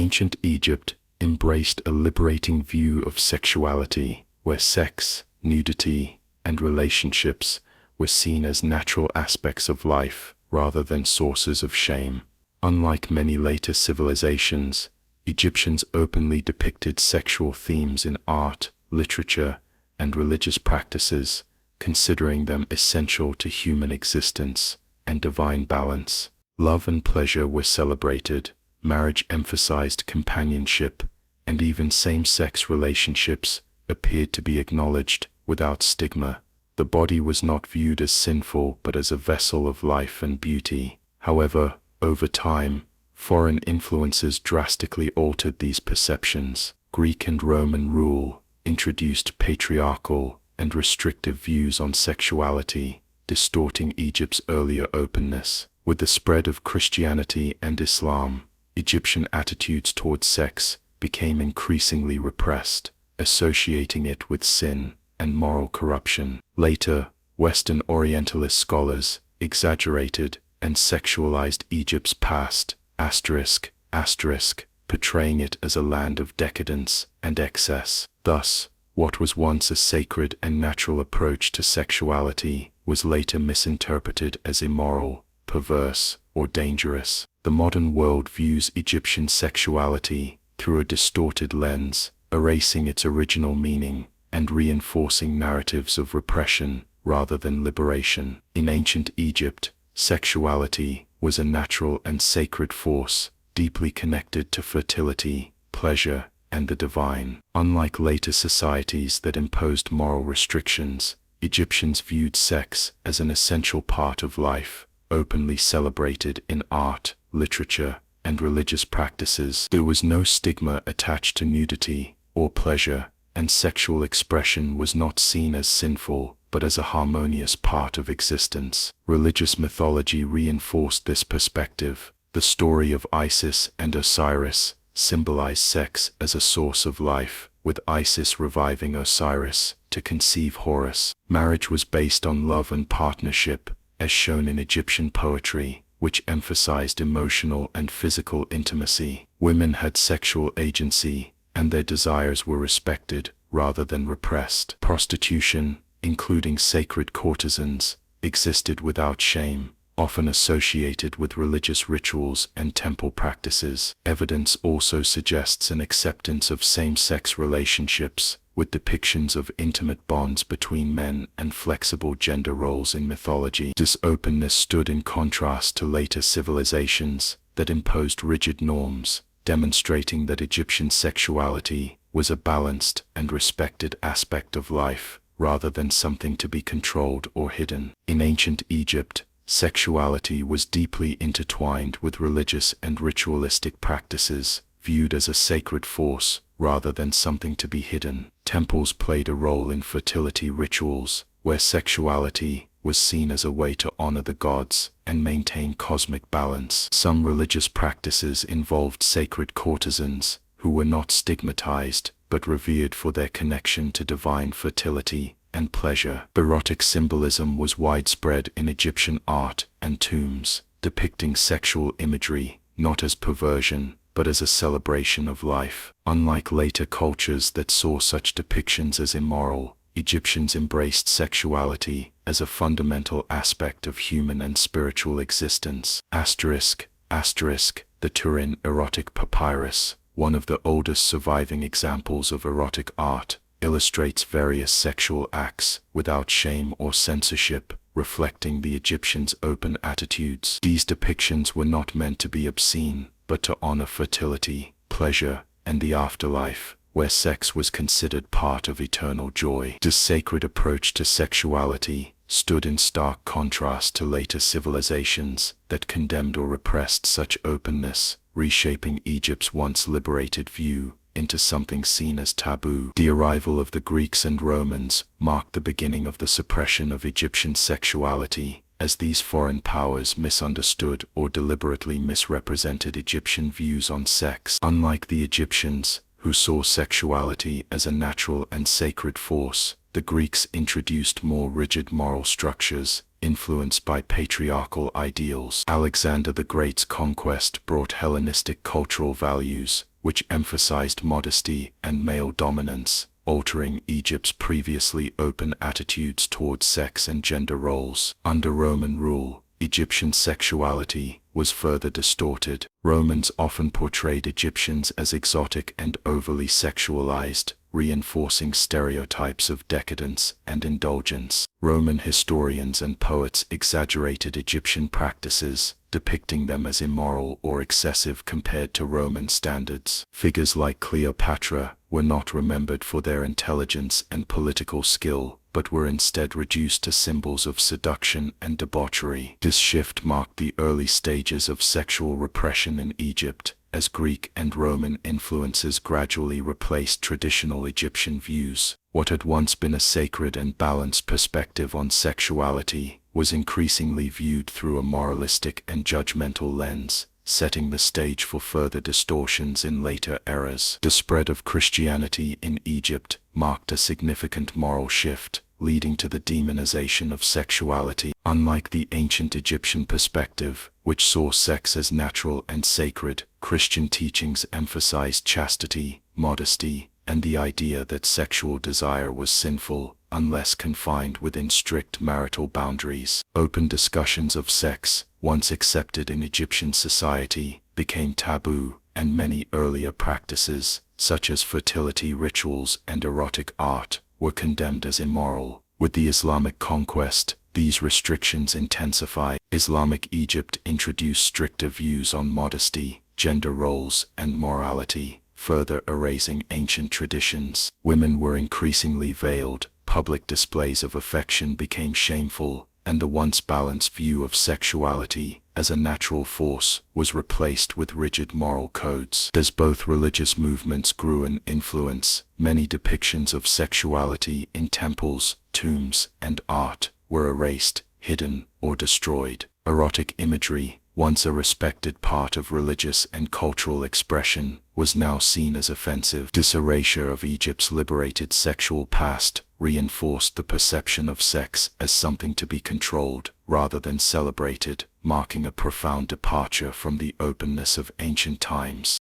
Ancient Egypt embraced a liberating view of sexuality, where sex, nudity, and relationships were seen as natural aspects of life rather than sources of shame. Unlike many later civilizations, Egyptians openly depicted sexual themes in art, literature, and religious practices, considering them essential to human existence and divine balance. Love and pleasure were celebrated, marriage emphasized companionship, and even same-sex relationships appeared to be acknowledged without stigma. The body was not viewed as sinful but as a vessel of life and beauty. However, over time, foreign influences drastically altered these perceptions. Greek and Roman rule introduced patriarchal and restrictive views on sexuality, distorting Egypt's earlier openness. With the spread of Christianity and Islam, Egyptian attitudes towards sex became increasingly repressed, associating it with sin and moral corruption. Later, Western Orientalist scholars exaggerated and sexualized Egypt's past, portraying it as a land of decadence and excess. Thus, what was once a sacred and natural approach to sexuality was later misinterpreted as immoral, perverse, or dangerous. The modern world views Egyptian sexuality through a distorted lens, erasing its original meaning and reinforcing narratives of repression rather than liberation. In ancient Egypt, sexuality was a natural and sacred force, deeply connected to fertility, pleasure, and the divine. Unlike later societies that imposed moral restrictions, Egyptians viewed sex as an essential part of life, openly celebrated in art, literature, and religious practices. There was no stigma attached to nudity or pleasure, and sexual expression was not seen as sinful, but as a harmonious part of existence. Religious mythology reinforced this perspective. The story of Isis and Osiris symbolized sex as a source of life, with Isis reviving Osiris to conceive Horus. Marriage was based on love and partnership, as shown in Egyptian poetry, which emphasized emotional and physical intimacy. Women had sexual agency, and their desires were respected rather than repressed. Prostitution, including sacred courtesans, existed without shame, often associated with religious rituals and temple practices. Evidence also suggests an acceptance of same-sex relationships, with depictions of intimate bonds between men and flexible gender roles in mythology. This openness stood in contrast to later civilizations that imposed rigid norms, demonstrating that Egyptian sexuality was a balanced and respected aspect of life, rather than something to be controlled or hidden. In ancient Egypt, sexuality was deeply intertwined with religious and ritualistic practices, viewed as a sacred force rather than something to be hidden. Temples played a role in fertility rituals, where sexuality was seen as a way to honor the gods and maintain cosmic balance. Some religious practices involved sacred courtesans, who were not stigmatized but revered for their connection to divine fertility and pleasure. Erotic symbolism was widespread in Egyptian art and tombs, depicting sexual imagery not as perversion but as a celebration of life. Unlike later cultures that saw such depictions as immoral, Egyptians embraced sexuality as a fundamental aspect of human and spiritual existence. The Turin erotic papyrus, one of the oldest surviving examples of erotic art, illustrates various sexual acts without shame or censorship, reflecting the Egyptians' open attitudes. These depictions were not meant to be obscene, but to honor fertility, pleasure, and the afterlife, where sex was considered part of eternal joy. This sacred approach to sexuality stood in stark contrast to later civilizations that condemned or repressed such openness, reshaping Egypt's once liberated view into something seen as taboo. The arrival of the Greeks and Romans marked the beginning of the suppression of Egyptian sexuality, as these foreign powers misunderstood or deliberately misrepresented Egyptian views on sex. Unlike the Egyptians, who saw sexuality as a natural and sacred force, the Greeks introduced more rigid moral structures, influenced by patriarchal ideals. Alexander the Great's conquest brought Hellenistic cultural values, which emphasized modesty and male dominance, altering Egypt's previously open attitudes towards sex and gender roles. Under Roman rule, Egyptian sexuality was further distorted. Romans often portrayed Egyptians as exotic and overly sexualized, reinforcing stereotypes of decadence and indulgence. Roman historians and poets exaggerated Egyptian practices, depicting them as immoral or excessive compared to Roman standards. Figures like Cleopatra were not remembered for their intelligence and political skill, but were instead reduced to symbols of seduction and debauchery. This shift marked the early stages of sexual repression in Egypt, as Greek and Roman influences gradually replaced traditional Egyptian views. What had once been a sacred and balanced perspective on sexuality was increasingly viewed through a moralistic and judgmental lens, setting the stage for further distortions in later eras. The spread of Christianity in Egypt marked a significant moral shift, leading to the demonization of sexuality. Unlike the ancient Egyptian perspective, which saw sex as natural and sacred, Christian teachings emphasized chastity, modesty, and the idea that sexual desire was sinful, unless confined within strict marital boundaries. Open discussions of sex, once accepted in Egyptian society, became taboo, and many earlier practices, such as fertility rituals and erotic art, were condemned as immoral. With the Islamic conquest, these restrictions intensified. Islamic Egypt introduced stricter views on modesty, gender roles, and morality, further erasing ancient traditions. Women were increasingly veiled, public displays of affection became shameful, and the once balanced view of sexuality as a natural force was replaced with rigid moral codes. As both religious movements grew in influence, many depictions of sexuality in temples, tombs, and art were erased, hidden, or destroyed. Erotic imagery, once a respected part of religious and cultural expression, was now seen as offensive. This erasure of Egypt's liberated sexual past reinforced the perception of sex as something to be controlled, rather than celebrated, marking a profound departure from the openness of ancient times.